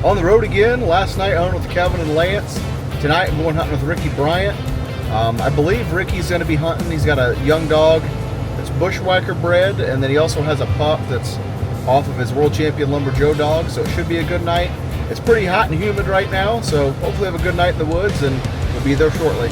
On the road again. Last night I hunted with Kevin and Lance. Tonight I'm going hunting with Rickey Bryant. I believe Rickey's going to be hunting. He's got a young dog that's bushwhacker bred, and then he also has a pup that's off of his world champion Lumber Joe dog, so it should be a good night. It's pretty hot and humid right now, so hopefully have a good night in the woods, and we'll be there shortly.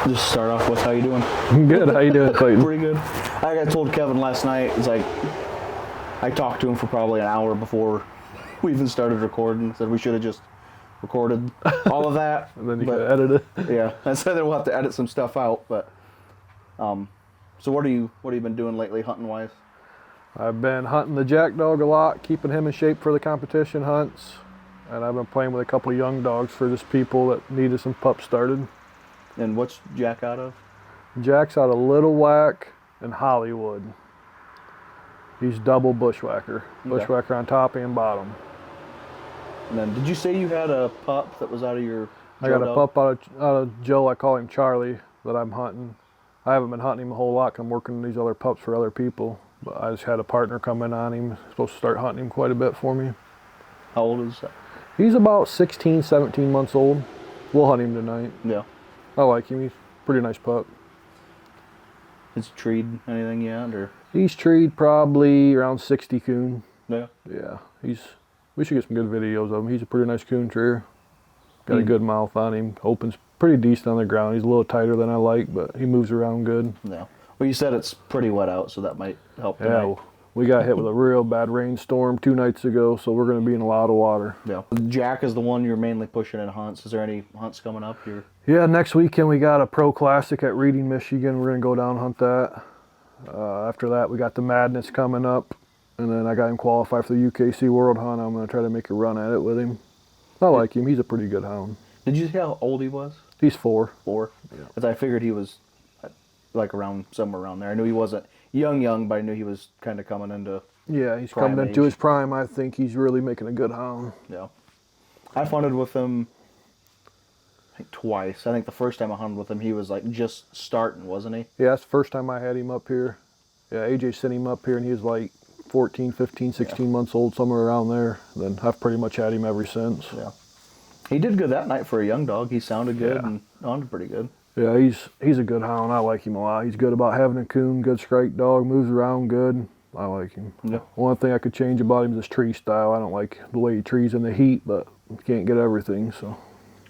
Just start off with how you doing? Good. How you doing, Clayton? Pretty good. Like I told Kevin last night, it's like I talked to him for probably an hour before we even started recording. Said we should have just recorded all of that. And then you could edit it. Yeah, I said that we'll have to edit some stuff out. But so what have you been doing lately, hunting wise? I've been hunting the jack dog a lot, keeping him in shape for the competition hunts, and I've been playing with a couple of young dogs for just people that needed some pups started. And what's Jack out of? Jack's out of Little Whack and Hollywood. He's double bushwhacker. Bushwhacker on top and bottom. And then, did you say you had a pup that was out of your I got a pup out of Joe, I call him Charlie, that I'm hunting. I haven't been hunting him a whole lot 'cause I'm working these other pups for other people. But I just had a partner come in on him. Supposed to start hunting him quite a bit for me. How old is that? He's about 16, 17 months old. We'll hunt him tonight. Yeah. I like him. He's a pretty nice pup. Is he treed anything yet, or? He's treed probably around 60 coon. Yeah. Yeah. We should get some good videos of him. He's a pretty nice coon treer. Got a good mouth on him. Opens pretty decent on the ground. He's a little tighter than I like, but he moves around good. Yeah. Well, you said it's pretty wet out, so that might help tonight. Yeah. We got hit with a real bad rainstorm 2 nights ago, so we're going to be in a lot of water. Yeah. Jack is the one you're mainly pushing in hunts. Is there any hunts coming up here? Yeah, next weekend we got a Pro Classic at Reading, Michigan. We're going to go down and hunt that. After that, we got the Madness coming up, and then I got him qualified for the UKC World Hunt. I'm going to try to make a run at it with him. I like him. He's a pretty good hound. Did you see how old he was? He's 4. 4? Yeah. Because I figured he was like somewhere around there. I knew he wasn't young, but I knew he was kind of coming into Yeah, he's coming into his prime. I think he's really making a good hound. Yeah. I've hunted with him, I think, twice. I think the first time I hunted with him, he was like just starting, wasn't he? Yeah, that's the first time I had him up here. Yeah, AJ sent him up here, and he was like 14, 15, 16 months old, somewhere around there. Then I've pretty much had him ever since. Yeah. He did good that night for a young dog. He sounded good and hunted pretty good. Yeah, he's a good hound. I like him a lot. He's good about having a coon, good strike dog, moves around good. I like him. Yeah. One thing I could change about him is his tree style. I don't like the way he trees in the heat, but you can't get everything, so.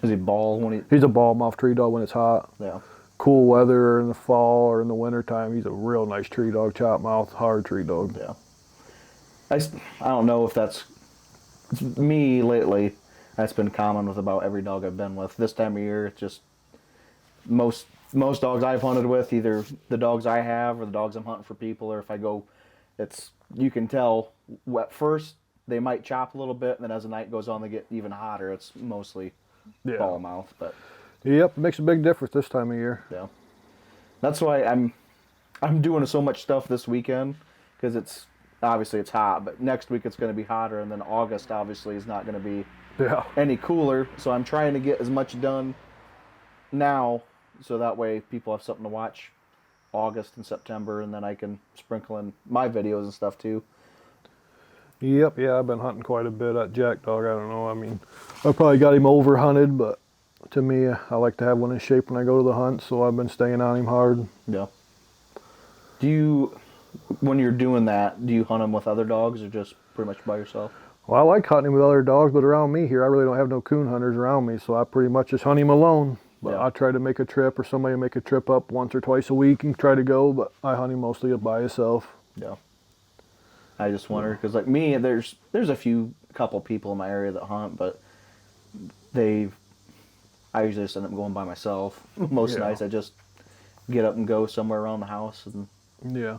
Is he ball when he... He's a ball mouth tree dog when it's hot. Yeah. Cool weather in the fall or in the winter time, he's a real nice tree dog, chop mouth, hard tree dog. Yeah. I don't know if that's me lately. That's been common with about every dog I've been with. This time of year, it's just most dogs I've hunted with, either the dogs I have or the dogs I'm hunting for people, or if I go, you can tell at first they might chop a little bit, and then as the night goes on, they get even hotter. It's mostly ball mouth, but yep, it makes a big difference this time of year. Yeah, that's why I'm doing so much stuff this weekend, because it's obviously it's hot, but next week it's going to be hotter, and then August obviously is not going to be any cooler. So I'm trying to get as much done now, so that way people have something to watch August and September, and then I can sprinkle in my videos and stuff too. Yep, yeah, I've been hunting quite a bit. That jack dog, I don't know. I mean, I probably got him over hunted, but to me, I like to have one in shape when I go to the hunt, so I've been staying on him hard. Yeah. Do you, when you're doing that, do you hunt them with other dogs or just pretty much by yourself? Well, I like hunting with other dogs, but around me here, I really don't have no coon hunters around me, so I pretty much just hunt him alone. But Yeah. I try to make a trip, or somebody make a trip up once or twice a week and try to go, but I hunt him mostly by himself. Yeah. I just wonder, because like me, there's a couple people in my area that hunt, but I usually just end up going by myself. Most nights I just get up and go somewhere around the house. And Yeah.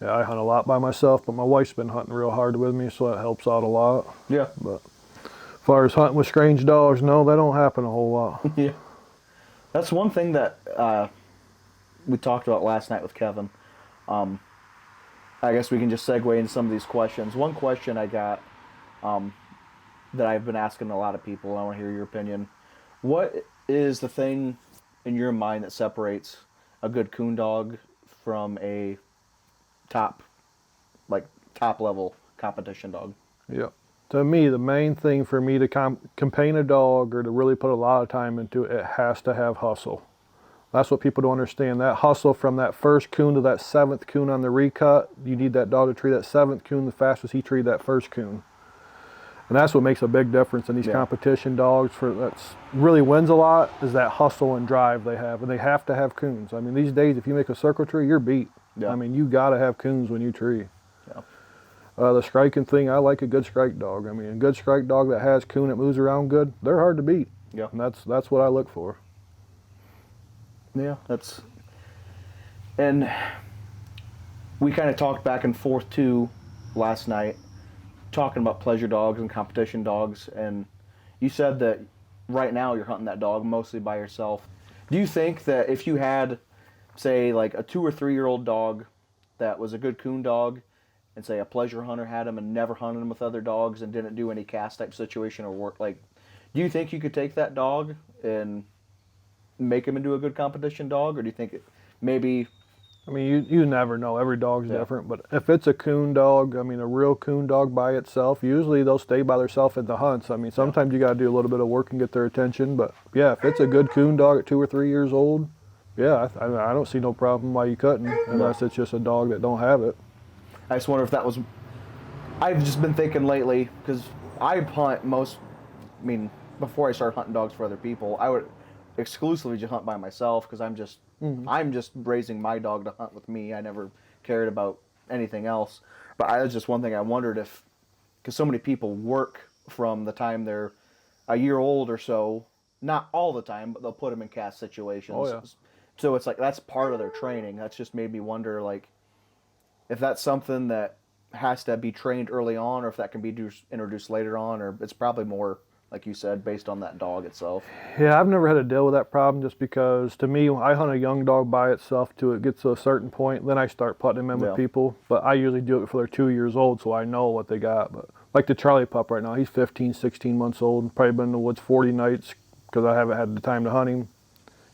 Yeah, I hunt a lot by myself, but my wife's been hunting real hard with me, so that helps out a lot. yeah. But as far as hunting with strange dogs, no, that don't happen a whole lot. Yeah. That's one thing that we talked about last night with Kevin. I guess we can just segue into some of these questions. One question I got that I've been asking a lot of people, and I want to hear your opinion. What is the thing in your mind that separates a good coon dog from a top level competition dog? Yeah. To me, the main thing for me to campaign a dog or to really put a lot of time into it, it has to have hustle. That's what people don't understand. That hustle from that first coon to that 7th coon on the recut, you need that dog to treat that 7th coon the fastest he treated that first coon. And that's what makes a big difference in these competition dogs. That's really wins a lot is that hustle and drive they have. And they have to have coons. I mean, these days, if you make a circle tree, you're beat. Yeah. I mean, you got to have coons when you tree. Yeah. The striking thing, I like a good strike dog. I mean, a good strike dog that has coon that moves around good, they're hard to beat. Yeah. And that's what I look for. Yeah, and we kind of talked back and forth too last night, talking about pleasure dogs and competition dogs, and you said that right now you're hunting that dog mostly by yourself. Do you think that if you had, say, like a 2 or 3 year old dog that was a good coon dog, and say a pleasure hunter had him and never hunted him with other dogs and didn't do any cast type situation or work, like, do you think you could take that dog and make him into a good competition dog, or do you think maybe? I mean, you never know. Every dog's different. But if it's a coon dog, I mean, a real coon dog by itself, usually they'll stay by themselves at the hunts. I mean, sometimes you got to do a little bit of work and get their attention. But yeah, if it's a good coon dog at 2 or 3 years old, yeah, I don't see no problem why you couldn't, unless it's just a dog that don't have it. I just wonder if that was. I've just been thinking lately because I hunt before I started hunting dogs for other people, I would exclusively just hunt by myself because I'm just raising my dog to hunt with me. I never cared about anything else. But that's just one thing I wondered if, because so many people work from the time they're a year old or so, not all the time, but they'll put them in cast situations. Oh, yeah. So it's like that's part of their training. That's just made me wonder, like, if that's something that has to be trained early on, or if that can be introduced later on, or it's probably more, like you said, based on that dog itself. Yeah, I've never had to deal with that problem just because, to me, I hunt a young dog by itself till it gets to a certain point. Then I start putting them in with people. But I usually do it before they're 2 years old, so I know what they got. But like the Charlie pup right now, he's 15, 16 months old. Probably been in the woods 40 nights because I haven't had the time to hunt him.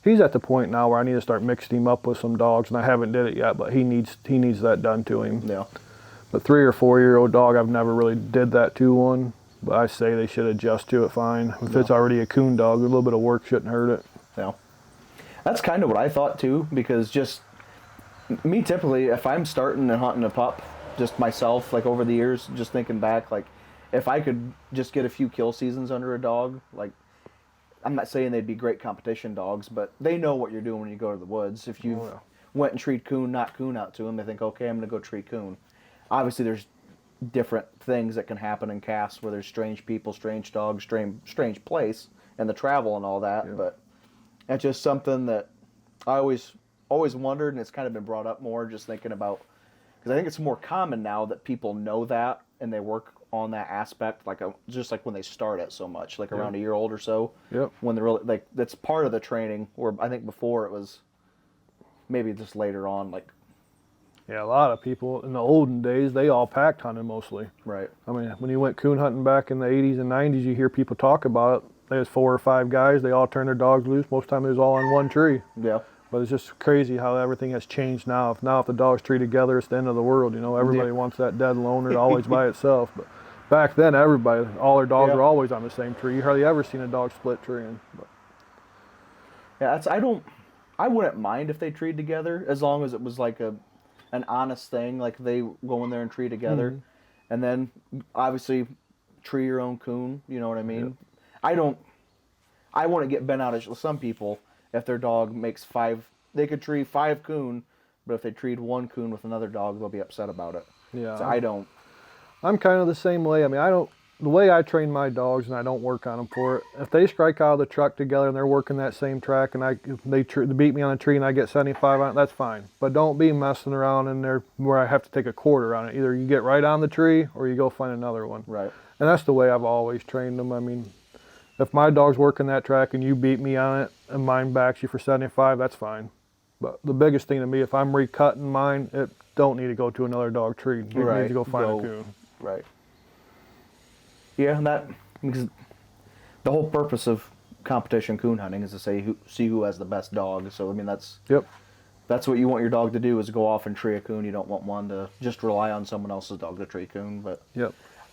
He's at the point now where I need to start mixing him up with some dogs, and I haven't did it yet, but he needs that done to him. Yeah. But 3 or 4 year old dog, I've never really did that to one. But I say they should adjust to it fine. If it's already a coon dog, a little bit of work shouldn't hurt it. Yeah. That's kind of what I thought too, because just me typically, if I'm starting and hunting a pup, just myself, like over the years, just thinking back, like if I could just get a few kill seasons under a dog, like I'm not saying they'd be great competition dogs, but they know what you're doing when you go to the woods. If you went and treat coon, not coon out to them, they think, okay, I'm going to go treat coon. Obviously, there's different things that can happen in casts where there's strange people, strange dogs, strange place, and the travel and all that. Yeah. But it's just something that I always wondered, and it's kind of been brought up more just thinking about, because I think it's more common now that people know that and they work on that aspect, just like when they start it so much, like around a year old or so. Yep. When they're really, like, that's part of the training, where I think before it was maybe just later on, like. Yeah, a lot of people in the olden days, they all packed hunted mostly. Right. I mean, when you went coon hunting back in the 80s and 90s, you hear people talk about it. There's 4 or 5 guys, they all turned their dogs loose. Most of the time it was all on one tree. Yeah. But it's just crazy how everything has changed now. If the dogs treat together, it's the end of the world. You know, everybody wants that dead loner always by itself. But back then, all their dogs were always on the same tree. You hardly ever seen a dog split treeing. But. Yeah, I wouldn't mind if they treed together as long as it was like an honest thing, like they go in there and tree together, and then obviously tree your own coon. You know what I mean? Yep. I wouldn't get bent out of some people if their dog makes 5. They could tree 5 coon, but if they treed 1 coon with another dog, they'll be upset about it. Yeah. So I'm kind of the same way. I mean, the way I train my dogs, and I don't work on them for it. If they strike out of the truck together and they're working that same track, and they beat me on a tree and I get 75 on it, that's fine. But don't be messing around in there where I have to take a quarter on it. Either you get right on the tree or you go find another one. Right. And that's the way I've always trained them. I mean, if my dog's working that track and you beat me on it and mine backs you for 75, that's fine. But the biggest thing to me, if I'm recutting mine, it don't need to go to another dog tree. It needs to go find a coon. Right. Yeah, because the whole purpose of competition coon hunting is to see who has the best dog. So I mean that's what you want your dog to do, is go off and tree a coon. You don't want one to just rely on someone else's dog to tree a coon. But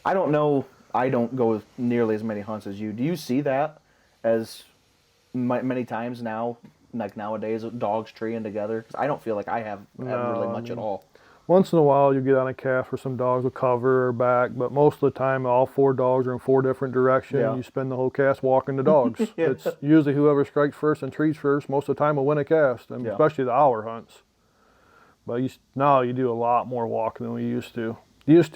I don't know. I don't go nearly as many hunts as you. Do you see that as many times now, like nowadays, dogs treeing together? 'Cause I don't feel like I have really much at all. Once in a while, you get on a calf where some dogs will cover or back, but most of the time, all 4 dogs are in 4 different directions. Yeah. You spend the whole cast walking the dogs. It's usually whoever strikes first and trees first, most of the time will win a cast, and especially the hour hunts. But now you do a lot more walking than we used to.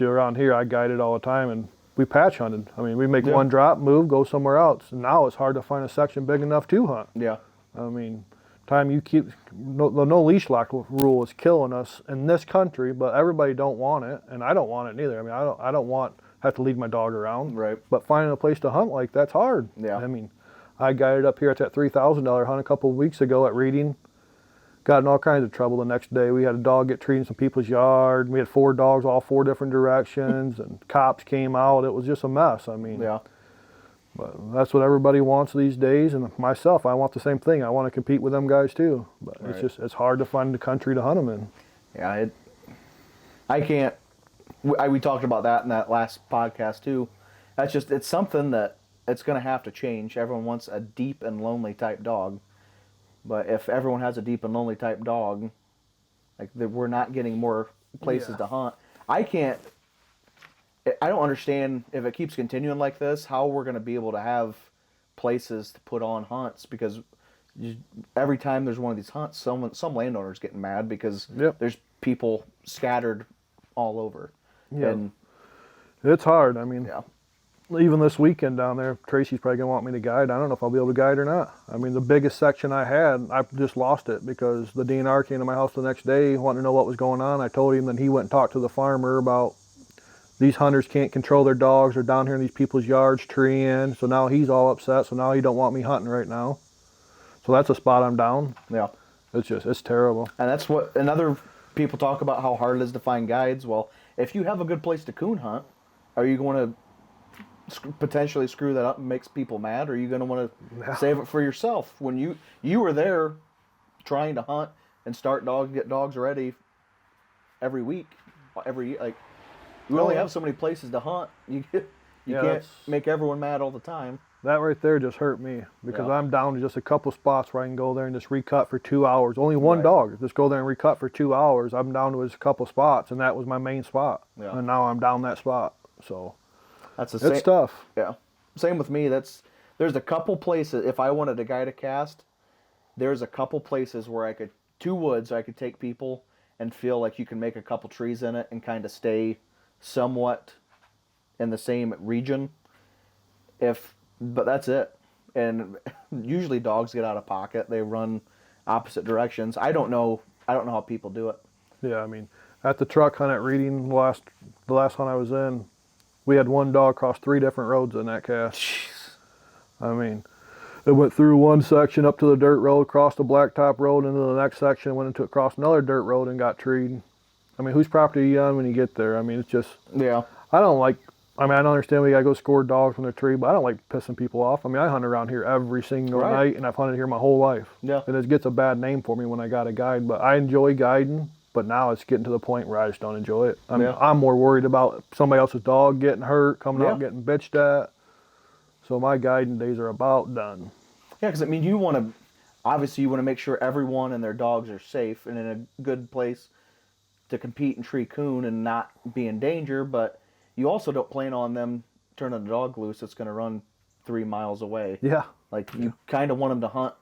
Around here, I guided all the time, and we patch hunted. I mean, we make one drop, move, go somewhere else. And now it's hard to find a section big enough to hunt. Yeah. I mean, time you keep no leash lock rule is killing us in this country, but everybody don't want it, and I don't want it neither. I mean, I don't want have to lead my dog around. Right. But finding a place to hunt like that's hard. Yeah. I mean, I guided up here at that $3,000 hunt a couple of weeks ago at Reading. Got in all kinds of trouble the next day. We had a dog get treated in some people's yard. We had 4 dogs, all 4 different directions, and cops came out. It was just a mess. I mean, but that's what everybody wants these days, and myself, I want the same thing. I want to compete with them guys too. But it's hard to find the country to hunt them in. Yeah, I can't. We talked about that in that last podcast too. It's something that it's going to have to change. Everyone wants a deep and lonely type dog. But if everyone has a deep and lonely type dog, like we're not getting more places to hunt. I don't understand if it keeps continuing like this, how we're going to be able to have places to put on hunts, because every time there's one of these hunts, some landowner's getting mad because there's people scattered all over. Yeah. And it's hard. I mean, even this weekend down there, Tracy's probably going to want me to guide. I don't know if I'll be able to guide or not. I mean, the biggest section I had, I just lost it because the DNR came to my house the next day wanting to know what was going on. I told him, then he went and talked to the farmer about these hunters can't control their dogs. They're down here in these people's yards treeing. So now he's all upset. So now he don't want me hunting right now. So that's a spot I'm down. Yeah. It's terrible. And that's what another people talk about, how hard it is to find guides. Well, if you have a good place to coon hunt, are you going to potentially screw that up and makes people mad? Or are you going to want to save it for yourself? When you were there trying to hunt and start get dogs ready every week, every year, like, we only have so many places to hunt. You can't make everyone mad all the time. That right there just hurt me because I'm down to just a couple spots where I can go there and just recut for 2 hours. Only one dog. Just go there and recut for 2 hours. I'm down to just a couple spots, and that was my main spot. Yeah. And now I'm down that spot. So it's tough. Yeah. Same with me. There's a couple places, if I wanted to guide a cast, there's a couple places where 2 woods I could take people and feel like you can make a couple trees in it and kind of stay somewhat in the same region. But that's it. And usually dogs get out of pocket. They run opposite directions. I don't know how people do it. Yeah, I mean, at the truck hunt at Reading, the last hunt I was in, we had one dog cross 3 different roads in that cast. Jeez. I mean, it went through one section up to the dirt road, crossed the blacktop road into the next section, went into across another dirt road and got treed. I mean, whose property are you on when you get there? I mean, it's just... Yeah. I don't like I mean, I don't understand we gotta go score dogs from the tree, but I don't like pissing people off. I mean, I hunt around here every single night, and I've hunted here my whole life. Yeah. And it gets a bad name for me when I got a guide, but I enjoy guiding. But now it's getting to the point where I just don't enjoy it. I mean, I'm more worried about somebody else's dog getting hurt, coming out and getting bitched at. So my guiding days are about done. Yeah, because I mean, obviously you want to make sure everyone and their dogs are safe and in a good place to compete and tree coon and not be in danger, but you also don't plan on them turning the dog loose that's going to run 3 miles away. Yeah. Like, you kind of want them to hunt.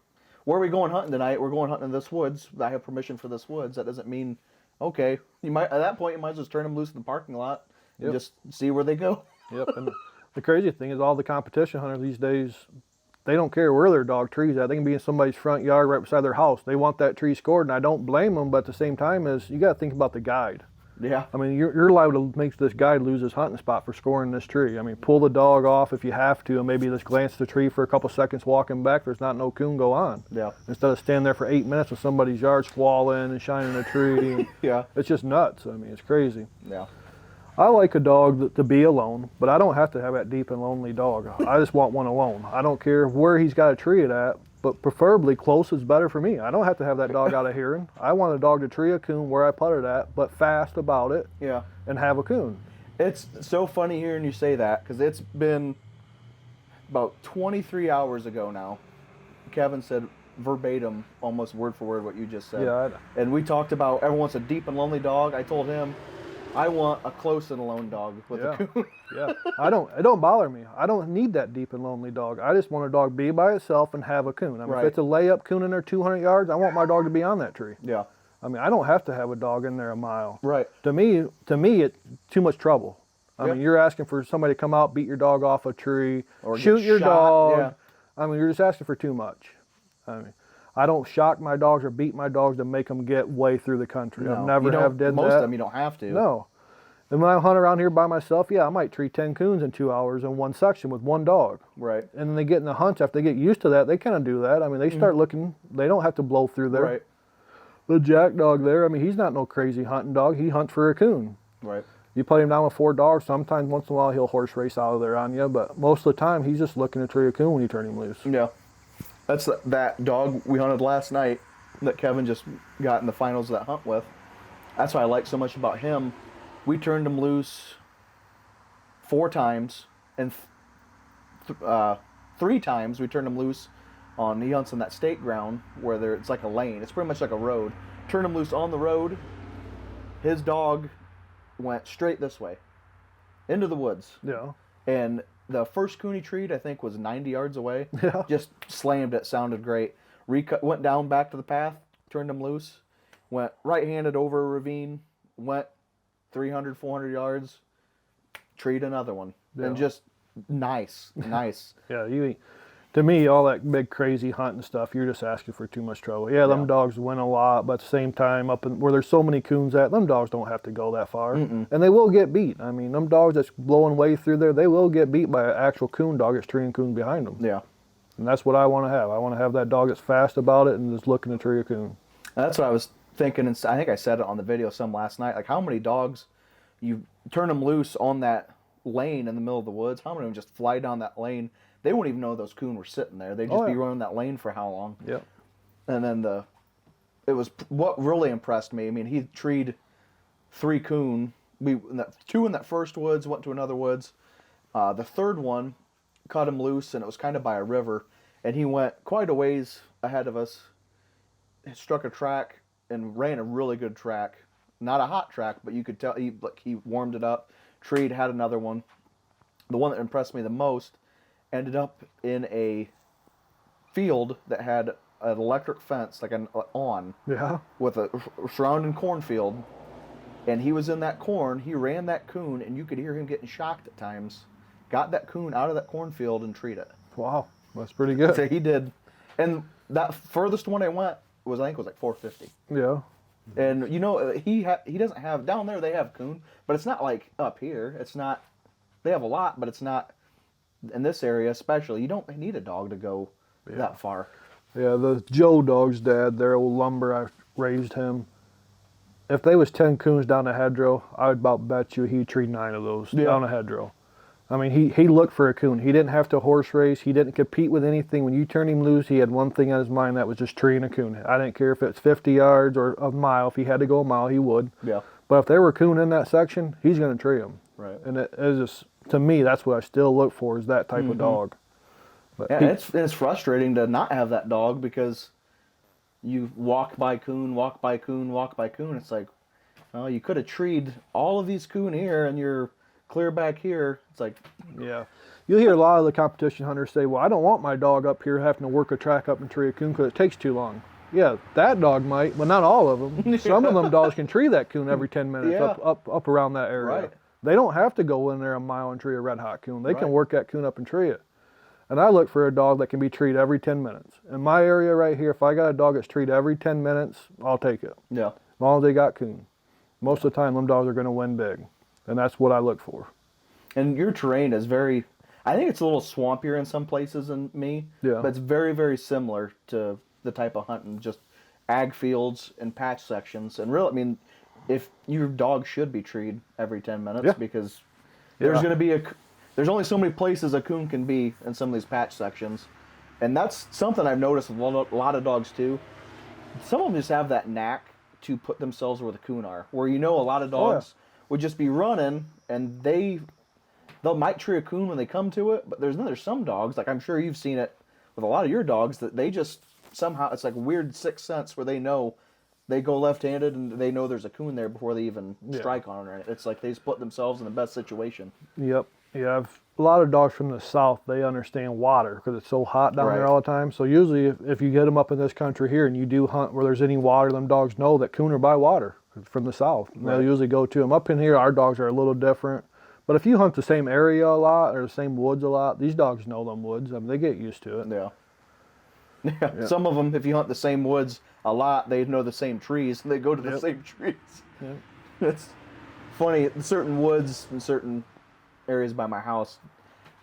Where are we going hunting tonight? We're going hunting in this woods. I have permission for this woods. That doesn't mean, okay, you might at that point you might as well just turn them loose in the parking lot and just see where they go. Yep. And the crazy thing is all the competition hunters these days, they don't care where their dog tree's at. They can be in somebody's front yard right beside their house. They want that tree scored, and I don't blame them, but at the same time is you got to think about the guide. Yeah. I mean, you're liable to make this guide lose his hunting spot for scoring this tree. I mean, pull the dog off if you have to, and maybe just glance at the tree for a couple seconds walking back. There's not no coon go on. Yeah. Instead of standing there for 8 minutes with somebody's yard squalling and shining a tree. And Yeah. It's just nuts. I mean, it's crazy. Yeah. I like a dog to be alone, but I don't have to have that deep and lonely dog. I just want one alone. I don't care where he's got a tree it at, but preferably close is better for me. I don't have to have that dog out of hearing. I want a dog to tree a coon where I put it at, but fast about it. Yeah. And have a coon. It's so funny hearing you say that, because it's been about 23 hours ago now. Kevin said verbatim, almost word for word, what you just said. Yeah. And we talked about everyone wants a deep and lonely dog. I told him I want a close and alone dog with a coon. Yeah. It don't bother me. I don't need that deep and lonely dog. I just want a dog to be by itself and have a coon. I mean, if it's a layup coon in there 200 yards, I want my dog to be on that tree. Yeah. I mean, I don't have to have a dog in there a mile. Right. To me, it's too much trouble. I mean, you're asking for somebody to come out, beat your dog off a tree, or shoot your dog. Yeah. I mean, you're just asking for too much. I mean, I don't shock my dogs or beat my dogs to make them get way through the country. No, I've never have did most that. of them you don't have to. No. And when I hunt around here by myself, I might tree 10 coons in 2 hours in one section with one dog. Right. And then they get in the hunts. After they get used to that, they kind of do that. I mean, they start looking. They don't have to blow through there. Right. The jack dog there, I mean, he's not no crazy hunting dog. He hunts for a coon. Right. You put him down with 4 dogs, sometimes once in a while he'll horse race out of there on you, but most of the time he's just looking to tree a coon when you turn him loose. Yeah. That's that dog we hunted last night that Kevin just got in the finals of that hunt with. That's what I like so much about him. We turned him loose 4 times, and 3 times we turned him loose he hunts on that state ground where it's like a lane. It's pretty much like a road. Turned him loose on the road. His dog went straight this way into the woods. Yeah. And the first coon he treed, I think, was 90 yards away. Yeah. Just slammed it. Sounded great. Went down back to the path, turned him loose, went right-handed over a ravine, went 300, 400 yards, treed another one. Yeah. And just nice. Yeah, to me, all that big crazy hunting stuff, you're just asking for too much trouble. Yeah, them dogs win a lot, but at the same time, where there's so many coons at, them dogs don't have to go that far. And they will get beat. I mean, them dogs that's blowing way through there, they will get beat by an actual coon dog that's treeing coon behind them. Yeah. And that's what I want to have. I want to have that dog that's fast about it and just looking to tree a coon. And that's what I was thinking, and I think I said it on the video some last night, like how many dogs, you turn them loose on that lane in the middle of the woods, how many of them just fly down that lane? They wouldn't even know those coon were sitting there. They'd just be running that lane for how long? Yep. And then what really impressed me, I mean, he treed 3 coon. 2 in that first woods, went to another woods. The third one, cut him loose, and it was kind of by a river. And he went quite a ways ahead of us, struck a track, and ran a really good track. Not a hot track, but you could tell he warmed it up. Treed, had another one. The one that impressed me the most ended up in a field that had an electric fence, like with a surrounding cornfield. And he was in that corn. He ran that coon, and you could hear him getting shocked at times. Got that coon out of that cornfield and treed it. Wow, that's pretty good. So he did. And that furthest one I went was, I think, was like 450. Yeah. And he doesn't have, down there they have coon, but it's not like up here. It's not, they have a lot, but it's not, in this area especially, you don't need a dog to go that far. Yeah, the Joe dog's dad, their old lumber, I raised him. If they was 10 coons down a hedgerow, I would about bet you he'd treat 9 of those down a hedgerow. I mean, he looked for a coon. He didn't have to horse race. He didn't compete with anything. When you turn him loose, he had one thing on his mind, that was just treeing a coon. I didn't care if it's 50 yards or a mile. If he had to go a mile, he would. Yeah. But if there were coon in that section, he's going to tree them. Right. And it is just, to me, that's what I still look for, is that type of dog. But Yeah, it's frustrating to not have that dog, because you walk by coon, walk by coon, walk by coon. It's like, well, you could have treed all of these coon here and you're clear back here. It's like, yeah. You'll hear a lot of the competition hunters say, well, I don't want my dog up here having to work a track up and tree a coon because it takes too long. Yeah, that dog might, but not all of them. Some of them dogs can tree that coon every 10 minutes up around that area. Right. They don't have to go in there a mile and tree a red hot coon. They can Right. work that coon up and tree it. And I look for a dog that can be treated every 10 minutes. In my area right here, if I got a dog that's treated every 10 minutes, I'll take it. yeah. As long as they got coon. Most of the time, them dogs are going to win big. And that's what I look for. And your terrain is very, I think it's a little swampier in some places than me. Yeah. But it's very, very similar to the type of hunting, just ag fields and patch sections. And really, I mean, if your dog should be treed every 10 minutes, Yeah. because there's Yeah. going to be there's only so many places a coon can be in some of these patch sections. And that's something I've noticed with a lot of dogs too. Some of them just have that knack to put themselves where the coon are. Where a lot of dogs would just be running, and they might tree a coon when they come to it, but there's some dogs, like I'm sure you've seen it with a lot of your dogs, that they just somehow, it's like a weird sixth sense where they go left-handed and they know there's a coon there before they even strike on it. It's like they just put themselves in the best situation. Yep. Yeah, a lot of dogs from the south, they understand water because it's so hot down there Right. all the time. So usually if you get them up in this country here and you do hunt where there's any water, them dogs know that coon are by water from the south. And they'll Right. usually go to them. Up in here, our dogs are a little different. But if you hunt the same area a lot or the same woods a lot, these dogs know them woods. I mean, they get used to it. Yeah. Yeah. Some of them, if you hunt the same woods a lot, they know the same trees, and they go to the same trees. Yep. It's funny, certain woods and certain areas by my house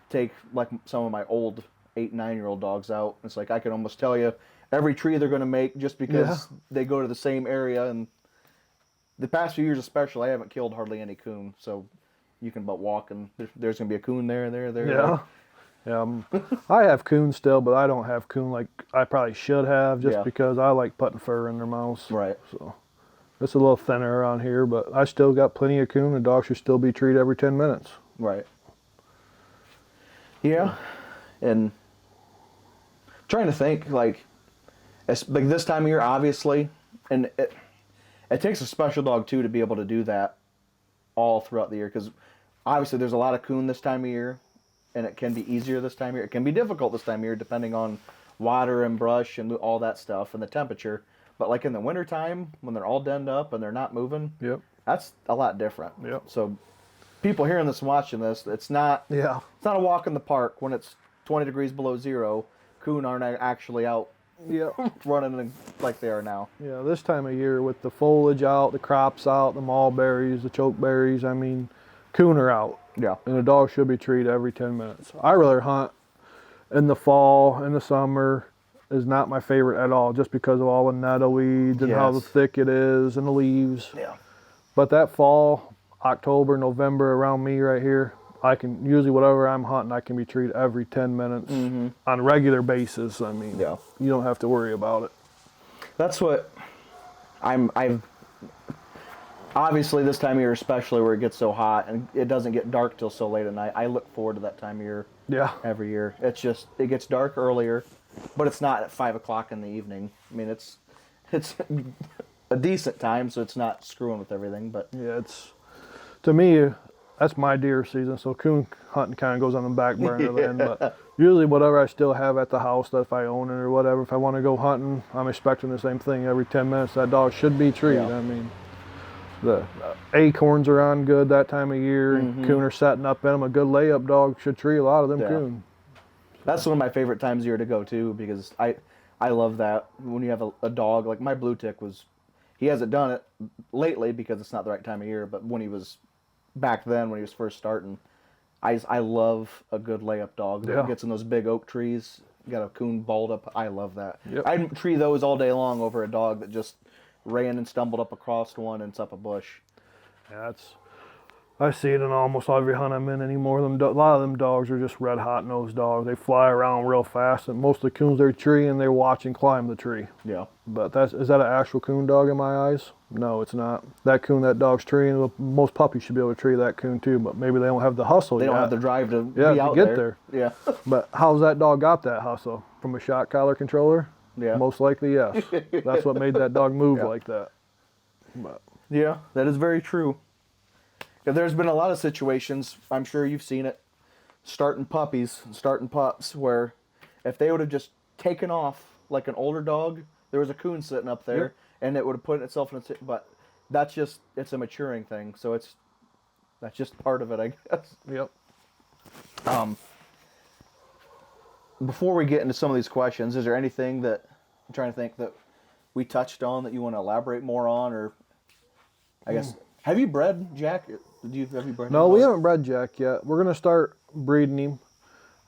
take like some of my old 8-9-year-old dogs out. It's like I can almost tell you every tree they're going to make just because they go to the same area. And the past few years especially, I haven't killed hardly any coon, so you can but walk and there's going to be a coon there. Yeah. Yeah, I have coon still, but I don't have coon like I probably should have, just because I like putting fur in their mouths. Right. So it's a little thinner around here, but I still got plenty of coon. The dogs should still be treated every 10 minutes. Right. Yeah, and trying to think like this time of year, obviously, and it takes a special dog too to be able to do that all throughout the year, because obviously there's a lot of coon this time of year, and it can be easier this time of year. It can be difficult this time of year depending on water and brush and all that stuff and the temperature. But like in the wintertime, when they're all denned up and they're not moving, that's a lot different. Yep. So people hearing this and watching this, it's not a walk in the park when it's 20 degrees below zero. Coon aren't actually out running like they are now. Yeah, this time of year with the foliage out, the crops out, the mulberries, the chokeberries, I mean, coon are out. Yeah. And the dog should be treated every 10 minutes. I rather hunt in the fall, in the summer is not my favorite at all, just because of all the nettle weeds and how thick it is and the leaves. Yeah. But that fall, October, November, around me right here, I can usually whatever I'm hunting, I can be treated every 10 minutes on a regular basis. I mean, you don't have to worry about it. That's what I've obviously this time of year, especially where it gets so hot and it doesn't get dark till so late at night. I look forward to that time of year. Yeah. Every year, it's just it gets dark earlier, but it's not at 5 o'clock in the evening. I mean, it's a decent time, so it's not screwing with everything. But yeah, it's to me that's my deer season. So coon hunting kind of goes on the back burner then. But usually, whatever I still have at the house, that if I own it or whatever, if I want to go hunting, I'm expecting the same thing every 10 minutes. That dog should be treated. I mean. The acorns are on good that time of year. Coon are setting up in them. A good layup dog should tree a lot of them coon. That's one of my favorite times of year to go to, because I love that when you have a dog like my blue tick he hasn't done it lately because it's not the right time of year, but when he was back then when he was first starting, I love a good layup dog that gets in those big oak trees, got a coon balled up. I love that. I'd tree those all day long over a dog that just ran and stumbled up across one and it's up a bush. Yeah, I see it in almost every hunt I'm in anymore. A lot of them dogs are just red hot nosed dogs. They fly around real fast, and most of the coons they're tree and they watch and climb the tree. Yeah. But is that an actual coon dog in my eyes? No, it's not. That coon, that dog's treeing. Most puppies should be able to tree that coon too, but maybe they don't have the hustle They yet. don't have the drive to be to out get there. Yeah. But how's that dog got that hustle? From a shot collar controller? Yeah. Most likely, yes. That's what made that dog move like that. But Yeah, that is very true. There's been a lot of situations, I'm sure you've seen it, starting pups, where if they would have just taken off like an older dog, there was a coon sitting up there, Yep. and it would have put itself in a... But it's a maturing thing, so that's just part of it, I guess. Yep. Before we get into some of these questions, is there anything that, I'm trying to think, that we touched on that you want to elaborate more on, or I guess... Have you bred Jack? Have you bred No, him? we haven't bred Jack yet. We're going to start breeding him.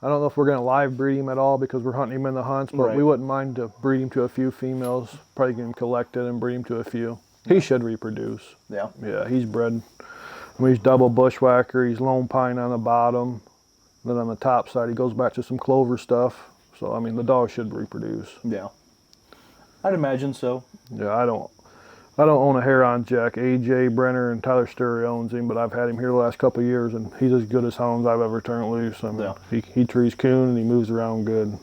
I don't know if we're going to live breed him at all because we're hunting him in the hunts, but Right. we wouldn't mind to breed him to a few females, probably get him collected and breed him to a few. He should reproduce. Yeah. Yeah, he's bred. I mean, he's double bushwhacker. He's lone pine on the bottom. Then on the top side, he goes back to some clover stuff. So, I mean, the dog should reproduce. Yeah. I'd imagine so. Yeah, I don't own a hair on Jack. AJ Brenner and Tyler Sturry owns him, but I've had him here the last couple of years, and he's as good as hounds I've ever turned loose. I mean, Yeah. he trees coon and he moves around good.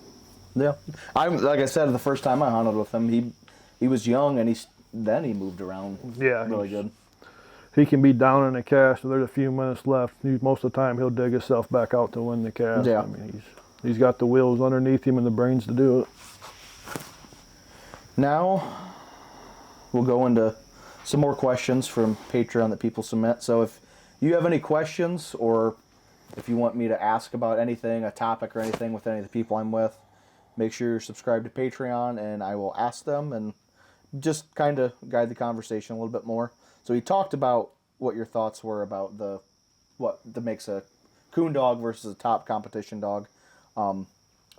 Yeah. Like I said, the first time I hunted with him, he was young, and then he moved around. Yeah, Really good. He can be down in a cast, and there's a few minutes left. Most of the time, he'll dig himself back out to win the cast. Yeah. I mean, he's got the wheels underneath him and the brains to do it. Now, we'll go into some more questions from Patreon that people submit. So if you have any questions, or if you want me to ask about anything, a topic or anything with any of the people I'm with, make sure you're subscribed to Patreon, and I will ask them and just kind of guide the conversation a little bit more. So we talked about what your thoughts were about what makes a coon dog versus a top competition dog.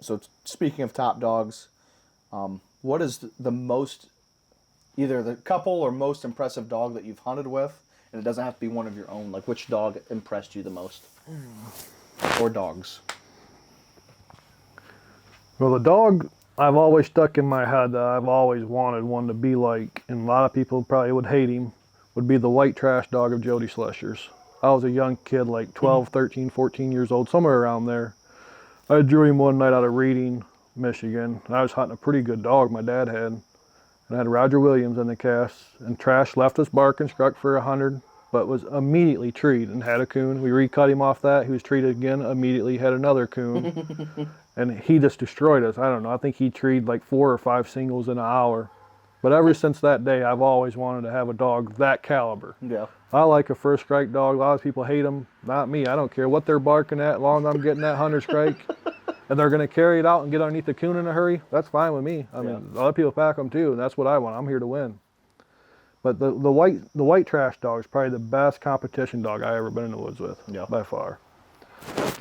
So speaking of top dogs, what is the most, either the couple or most impressive dog that you've hunted with? And it doesn't have to be one of your own. Like, which dog impressed you the most? Or dogs? Well, the dog I've always stuck in my head that I've always wanted one to be like, and a lot of people probably would hate him, would be the white trash dog of Jody Schlescher's. I was a young kid, like 12, 13, 14 years old, somewhere around there. I drew him one night out of Reading, Michigan. And I was hunting a pretty good dog my dad had. And I had Roger Williams in the cast. And Trash left us barking, struck for 100, but was immediately treed and had a coon. We recut him off that. He was treated again, immediately had another coon. And he just destroyed us. I don't know. I think he treed like 4 or 5 singles in an hour. But ever since that day, I've always wanted to have a dog that caliber. Yeah. I like a first strike dog. A lot of people hate them. Not me. I don't care what they're barking at. As long as I'm getting that 100 strike and they're going to carry it out and get underneath the coon in a hurry, that's fine with me. I mean, a lot of people pack them too, and that's what I want. I'm here to win. But the white trash dog is probably the best competition dog I ever been in the woods with, by far.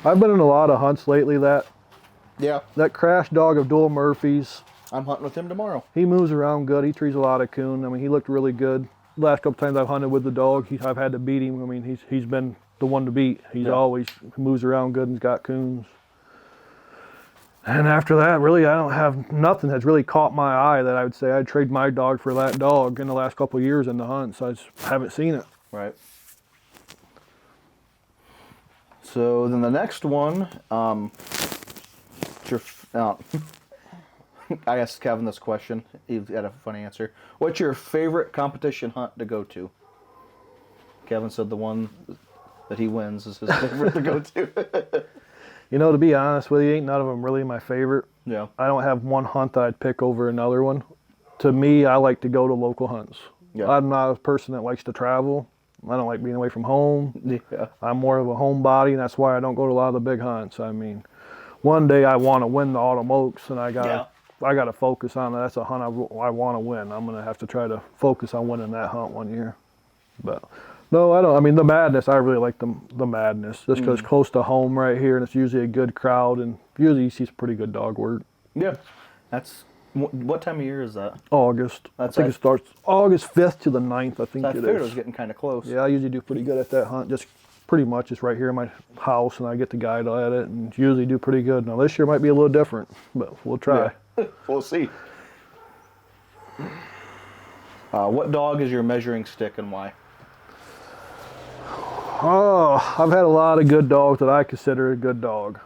I've been in a lot of hunts lately. That crash dog of Dual Murphy's, I'm hunting with him tomorrow. he moves around good. He trees a lot of coon. I mean, he looked really good. Last couple times I've hunted with the dog, I've had to beat him. I mean, he's been the one to beat. He's always moves around good and's got coons. And after that, really, I don't have nothing that's really caught my eye that I would say I'd trade my dog for that dog in the last couple of years in the hunts. I just haven't seen it. Right. So then the next one, I asked Kevin this question. He had a funny answer. What's your favorite competition hunt to go to? Kevin said the one that he wins is his favorite to go to. You know, to be honest with you, ain't none of them really my favorite. Yeah. I don't have one hunt that I'd pick over another one. To me, I like to go to local hunts. Yeah. I'm not a person that likes to travel. I don't like being away from home. Yeah. I'm more of a homebody, and that's why I don't go to a lot of the big hunts. I mean, one day I want to win the Autumn Oaks, and I gotta focus on that. That's a hunt I want to win. I'm gonna have to try to focus on winning that hunt one year. But no, I don't. I mean, the Madness, I really like the Madness, just because it's close to home right here, and it's usually a good crowd, and usually you see some pretty good dog work. Yeah. That's what time of year is that? August. I think it starts August 5th to the 9th. I think I it figured is. it was getting kind of close. Yeah, I usually do pretty good at that hunt. Just pretty much it's right here in my house, and I get to guide at it, and usually do pretty good. Now this year might be a little different, but we'll try. Yeah. We'll see. What dog is your measuring stick and why? Oh, I've had a lot of good dogs that I consider a good dog.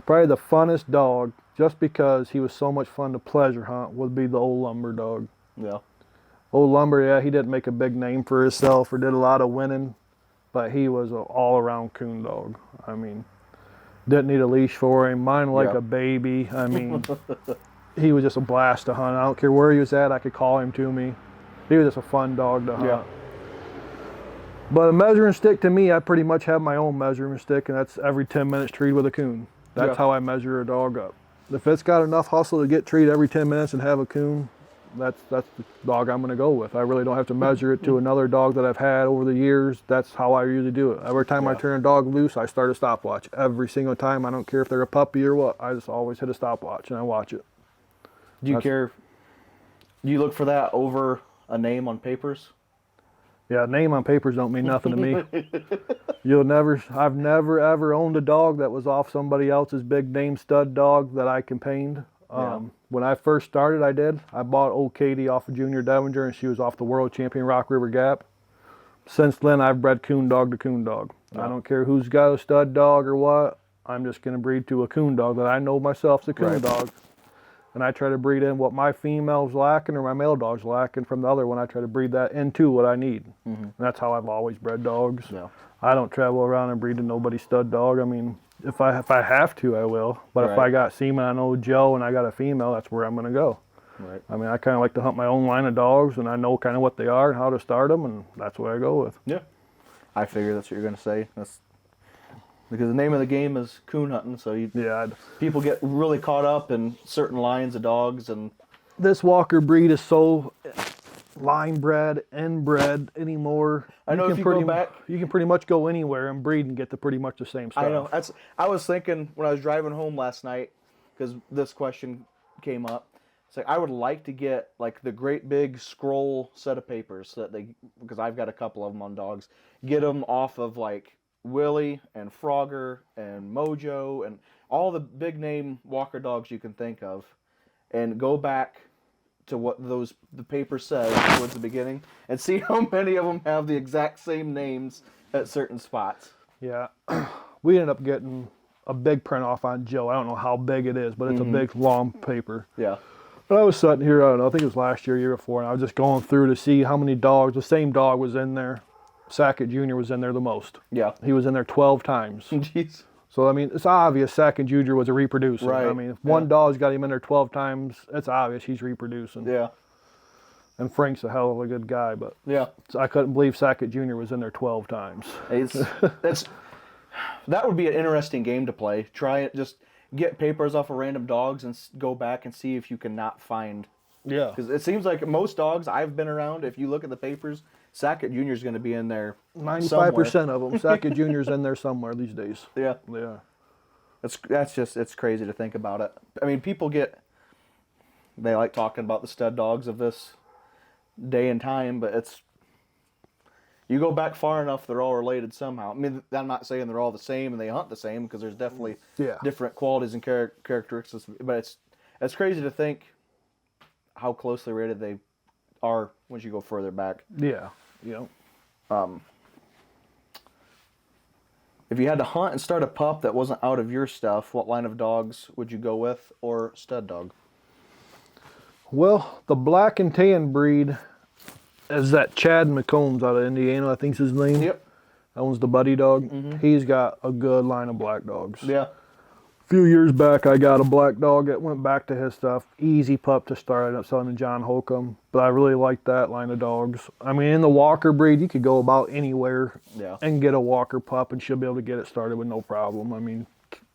Probably the funnest dog, just because he was so much fun to pleasure hunt, would be the old Lumber dog. Yeah. Old Lumber, yeah, he didn't make a big name for himself or did a lot of winning, but he was an all-around coon dog. I mean, didn't need a leash for him. Mine like a baby. I mean, he was just a blast to hunt. I don't care where he was at, I could call him to me. He was just a fun dog to hunt. Yeah. But a measuring stick, to me, I pretty much have my own measuring stick, and that's every 10 minutes treat with a coon. That's how I measure a dog up. If it's got enough hustle to get treat every 10 minutes and have a coon, that's the dog I'm going to go with. I really don't have to measure it to another dog that I've had over the years. That's how I usually do it. Every time I turn a dog loose, I start a stopwatch. Every single time. I don't care if they're a puppy or what. I just always hit a stopwatch and I watch it. Do you care? Do you look for that over a name on papers? Yeah, name on papers don't mean nothing to me. I've never ever owned a dog that was off somebody else's big name stud dog that I campaigned. When I first started, I bought old Katie off of Junior Devinger, and she was off the world champion Rock River Gap. Since then, I've bred coon dog to coon dog. I don't care who's got a stud dog or what. I'm just going to breed to a coon dog that I know myself's a coon dog. And I try to breed in what my female's lacking or my male dog's lacking from the other one. I try to breed that into what I need. And that's how I've always bred dogs. Yeah. I don't travel around and breed to nobody's stud dog. I mean, if I have to, I will. But if I got semen, I know Joe, and I got a female, that's where I'm going to go. Right. I mean, I kind of like to hunt my own line of dogs, and I know kind of what they are and how to start them, and that's what I go with. Yeah. I figure that's what you're going to say. That's because the name of the game is coon hunting, so people get really caught up in certain lines of dogs. And this Walker breed is so line bred, inbred anymore. I know if you go back, you can pretty much go anywhere and breed and get to pretty much the same stuff. I know. I was thinking when I was driving home last night, because this question came up. It's like I would like to get like the great big scroll set of papers that because I've got a couple of them on dogs. Get them off of like Willie and Phrogger and Mojo and all the big name Walker dogs you can think of, and go back to what the paper says towards the beginning and see how many of them have the exact same names at certain spots. Yeah, we ended up getting a big print off on Joe. I don't know how big it is, but it's a big long paper. Yeah. But I was sitting here, I don't know, I think it was last year before, and I was just going through to see how many dogs, the same dog was in there. Sackett Jr. was in there the most. Yeah. He was in there 12 times. Jeez. So, I mean, it's obvious Sackett Jr. was a reproducer. Right. I mean, if one dog's got him in there 12 times, it's obvious he's reproducing. Yeah. And Frank's a hell of a good guy, but I couldn't believe Sackett Jr. was in there 12 times. That would be an interesting game to play. Try it, just get papers off of random dogs and go back and see if you can not find. Yeah. Because it seems like most dogs I've been around, if you look at the papers, Sackett Jr. is going to be in there 95% of them. Sackett Jr. is in there somewhere these days. Yeah. Yeah. It's crazy to think about it. I mean, they like talking about the stud dogs of this day and time, but you go back far enough, they're all related somehow. I mean, I'm not saying they're all the same and they hunt the same, because there's definitely different qualities and characteristics, but it's crazy to think how closely related they are once you go further back. Yeah. You know. If you had to hunt and start a pup that wasn't out of your stuff, what line of dogs would you go with, or stud dog? Well, the black and tan breed is that Chad McCombs out of Indiana, I think's his name. Yep. That one's the buddy dog. He's got a good line of black dogs. Yeah. A few years back, I got a black dog that went back to his stuff. Easy pup to start. I ended up selling to John Holcomb, but I really like that line of dogs. I mean, in the Walker breed, you could go about anywhere and get a Walker pup, and she'll be able to get it started with no problem. I mean,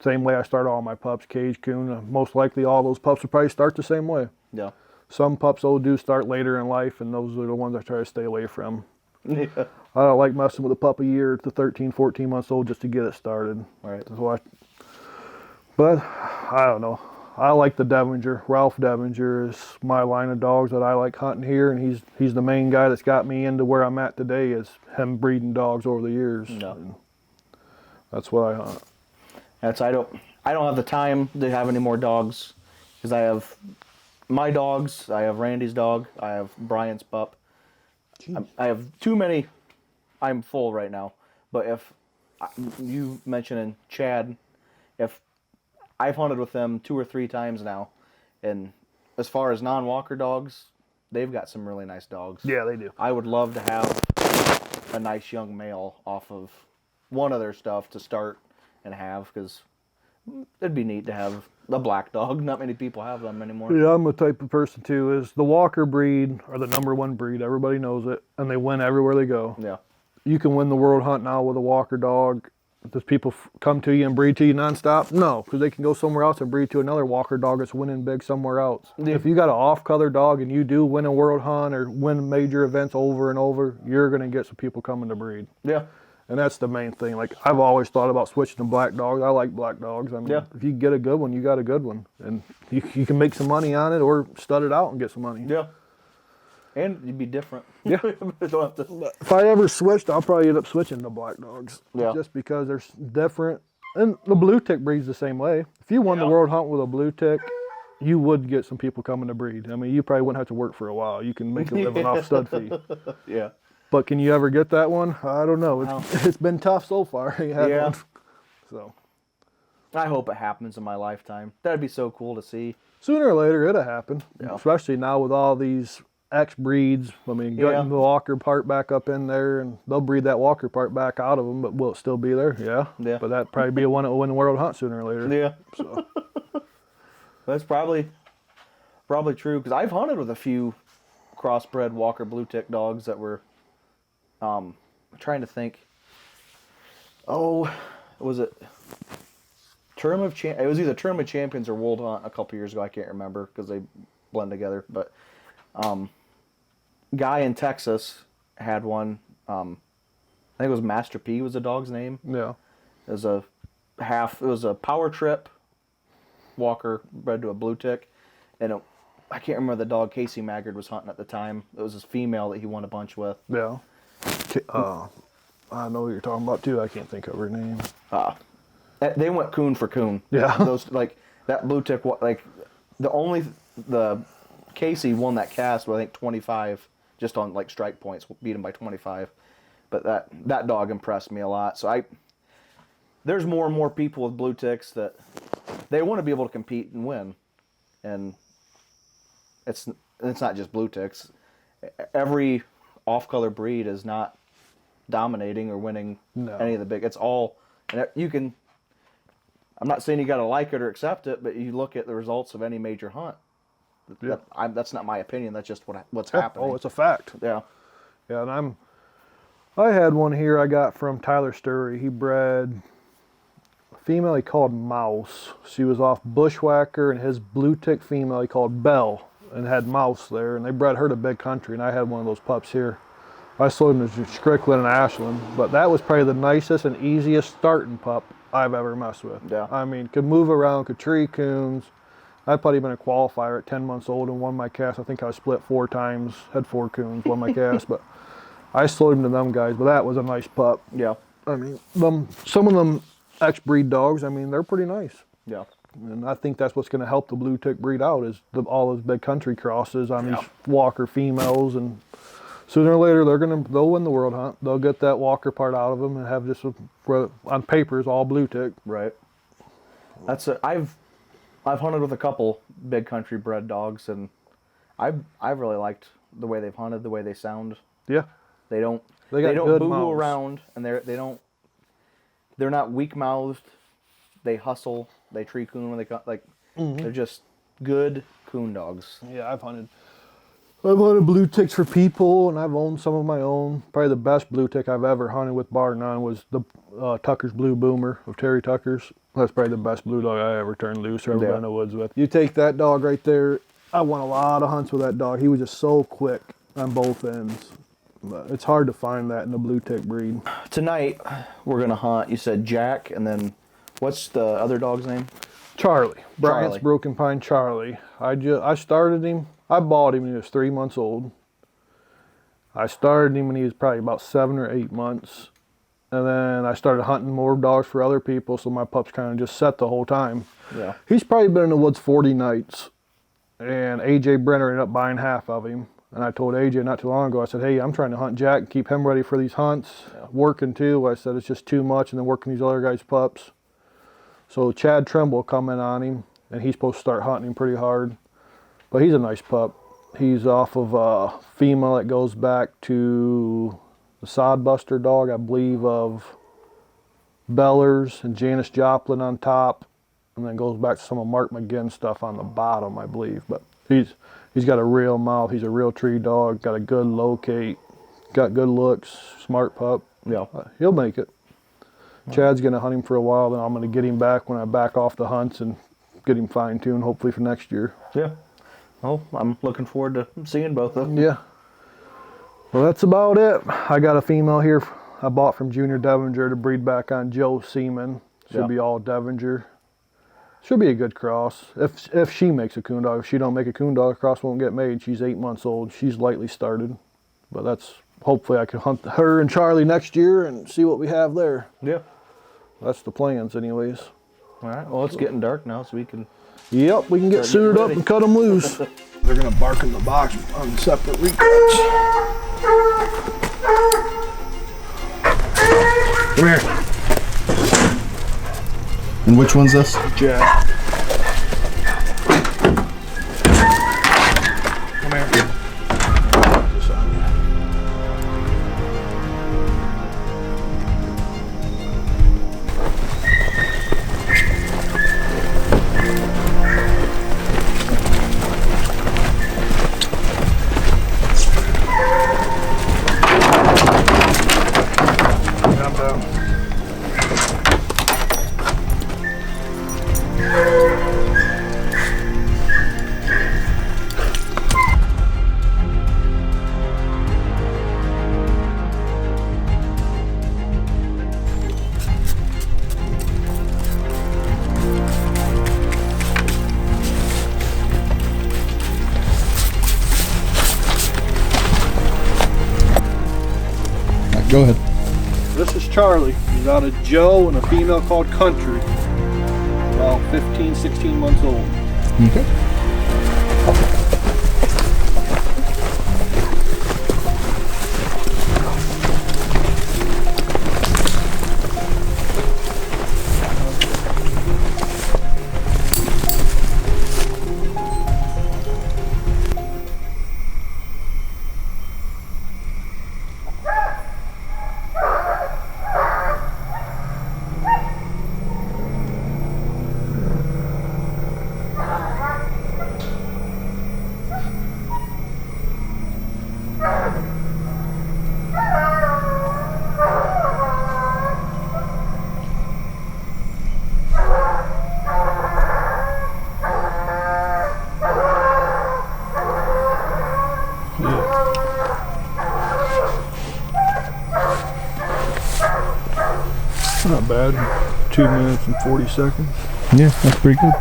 same way I start all my pups, cage, coon. Most likely all those pups will probably start the same way. Yeah. Some pups do start later in life, and those are the ones I try to stay away from. Yeah. I don't like messing with a pup a year to 13, 14 months old just to get it started. Right. But I don't know. I like the Devinger. Ralph Devinger is my line of dogs that I like hunting here, and he's the main guy that's got me into where I'm at today, is him breeding dogs over the years. Yeah. That's what I hunt. I don't have the time to have any more dogs because I have my dogs, I have Randy's dog, I have Bryant's pup. I have too many. I'm full right now. But if you mentioning Chad, if I've hunted with them 2 or 3 times now, and as far as non-walker dogs, they've got some really nice dogs. Yeah, they do. I would love to have a nice young male off of one of their stuff to start and have, because it'd be neat to have a black dog. Not many people have them anymore. Yeah, I'm the type of person too, is the Walker breed are the #1 breed. Everybody knows it, and they win everywhere they go. Yeah. You can win the world hunt now with a Walker dog. Does people come to you and breed to you nonstop? No, because they can go somewhere else and breed to another Walker dog that's winning big somewhere else. Yeah. If you got an off-color dog and you do win a world hunt or win major events over and over, you're going to get some people coming to breed. Yeah. And that's the main thing. Like, I've always thought about switching to black dogs. I like black dogs. I mean, Yeah. if you get a good one, you got a good one. And you can make some money on it or stud it out and get some money. Yeah. And you'd be different. Yeah. Don't have to... If I ever switched, I'll probably end up switching to black dogs. Yeah. Just because they're different. And the blue tick breeds the same way. If you won the world hunt with a blue tick, you would get some people coming to breed. I mean, you probably wouldn't have to work for a while. You can make a living off stud fee. Yeah. But can you ever get that one? I don't know. It's been tough so far. You had Yeah. one. So I hope it happens in my lifetime. That'd be so cool to see. sooner or later, it'll happen. Yeah. Especially now with all these X breeds. I mean, getting the Walker part back up in there, and they'll breed that Walker part back out of them, but will it still be there? Yeah. Yeah. But that'd probably be one that will win the world hunt sooner or later. Yeah. So That's probably true, because I've hunted with a few crossbred Walker blue tick dogs that were trying to think. Oh, was it it was either Term of Champions or World Hunt a couple years ago. I can't remember because they blend together. But guy in Texas had one. I think it was Master P was the dog's name. yeah. It was a power trip Walker bred to a blue tick, and I can't remember the dog Casey Maggard was hunting at the time. It was his female that he won a bunch with. Yeah. I know what you're talking about too. I can't think of her name. They went coon for coon. Yeah. Those, like, that blue tick, like, the Casey won that cast with, I think, 25, just on, like, strike points, beat him by 25. But that dog impressed me a lot. So there's more and more people with blue ticks that they want to be able to compete and win. And it's not just blue ticks. Every off-color breed is not dominating or winning any of the big. It's all, and you can. I'm not saying you got to like it or accept it, but you look at the results of any major hunt. Yeah. That's not my opinion. That's just what's happening. Oh, it's a fact. Yeah. Yeah, and I had one here I got from Tyler Sturry. He bred a female he called Mouse. She was off Bushwhacker, and his blue tick female he called Belle, and had Mouse there, and they bred her to Big Country, and I had one of those pups here. I sold him to Strickland and Ashland, but that was probably the nicest and easiest starting pup I've ever messed with. Yeah. I mean, could move around, could tree coons. I'd probably been a qualifier at 10 months old and won my cast. I think I was split 4 times, had 4 coons, won my cast, but I sold him to them guys, but that was a nice pup. Yeah. I mean, some of them X-breed dogs, I mean, they're pretty nice. Yeah. And I think that's what's going to help the blue tick breed out is all those Big Country crosses on these Walker females, and sooner or later they'll win the world hunt. They'll get that Walker part out of them and have just on paper is all blue tick. Right. I've hunted with a couple Big Country bred dogs, and I've really liked the way they've hunted, the way they sound. Yeah. They don't good boo-boo mouths. around, and they're not weak-mouthed. They hustle. They tree coon when they come. Like, they're just good coon dogs. Yeah, I've hunted blue ticks for people, and I've owned some of my own. Probably the best blue tick I've ever hunted with, bar none, was the Tucker's Blue Boomer of Terry Tucker's. That's probably the best blue dog I ever turned loose or ever been in the woods with. You take that dog right there. I won a lot of hunts with that dog. He was just so quick on both ends. But it's hard to find that in the blue tick breed. Tonight, we're going to hunt, you said Jack, and then what's the other dog's name? Charlie. Bryant's Charlie. Broken Pine Charlie. I started him. I bought him when he was 3 months old. I started him when he was probably about 7 or 8 months. and then I started hunting more dogs for other people, so my pup's kind of just set the whole time. Yeah. He's probably been in the woods 40 nights, and AJ Brenner ended up buying half of him. And I told AJ not too long ago, I said, hey, I'm trying to hunt Jack and keep him ready for these hunts. Yeah. Working too. I said, it's just too much, and then working these other guys' pups. So Chad Trimble come in on him, and he's supposed to start hunting him pretty hard. But he's a nice pup. He's off of a female that goes back to the Sodbuster dog, I believe, of Bellers and Janis Joplin on top, and then goes back to some of Mark McGinn stuff on the bottom, I believe. But he's got a real mouth. He's a real tree dog. Got a good locate. Got good looks. Smart pup. Yeah. He'll make it. Chad's gonna hunt him for a while. Then I'm gonna get him back when I back off the hunts and get him fine tuned, hopefully for next year. Yeah. Well, I'm looking forward to seeing both of them. Yeah. Well, that's about it. I got a female here I bought from Junior Devinger to breed back on Joe Seaman. Should be all Devinger. Should be a good cross. If she makes a coon dog. If she don't make a coon dog, cross won't get made. She's 8 months old. She's lightly started. But that's, hopefully I can hunt her and Charlie next year and see what we have there. Yeah. That's the plans anyways. All right. Well, it's getting dark now, so we can... Yep, we can get suited up and cut them loose. They're gonna bark in the box on separate recuts. Come here. And which one's this? Jack. Come here. This on you. Calm down. Go ahead. This is Charlie. He's out of Joe and a female called Country. About 15, 16 months old. Okay. Not bad. 2 minutes and 40 seconds. Yeah, that's pretty good.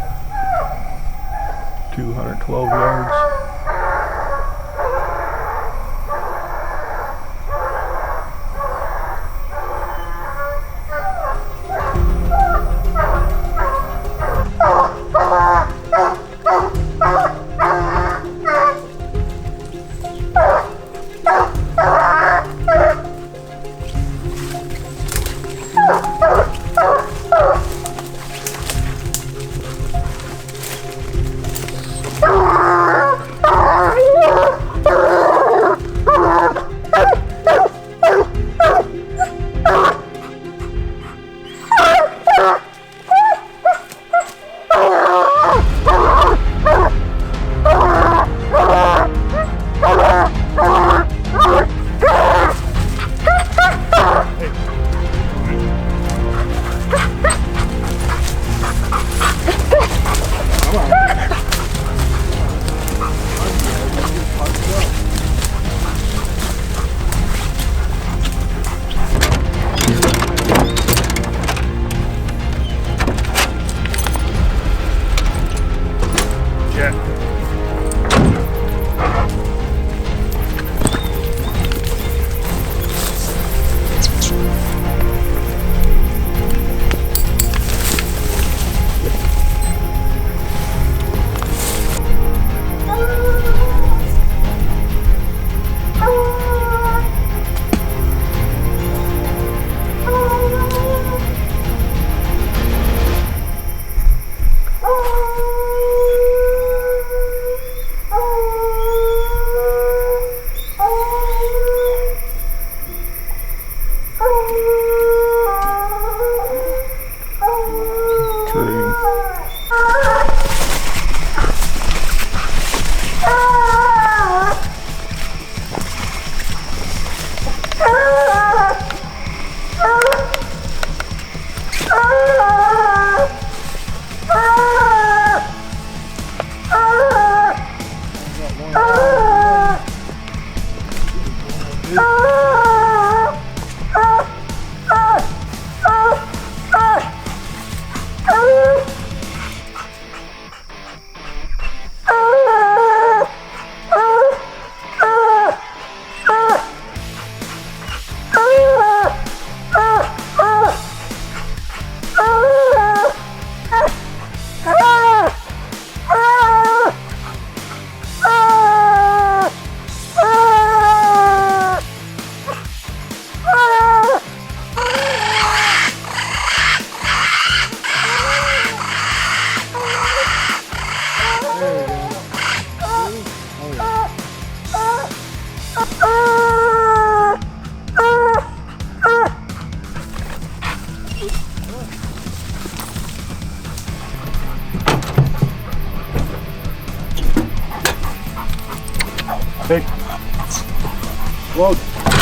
212 yards. Hey. Load.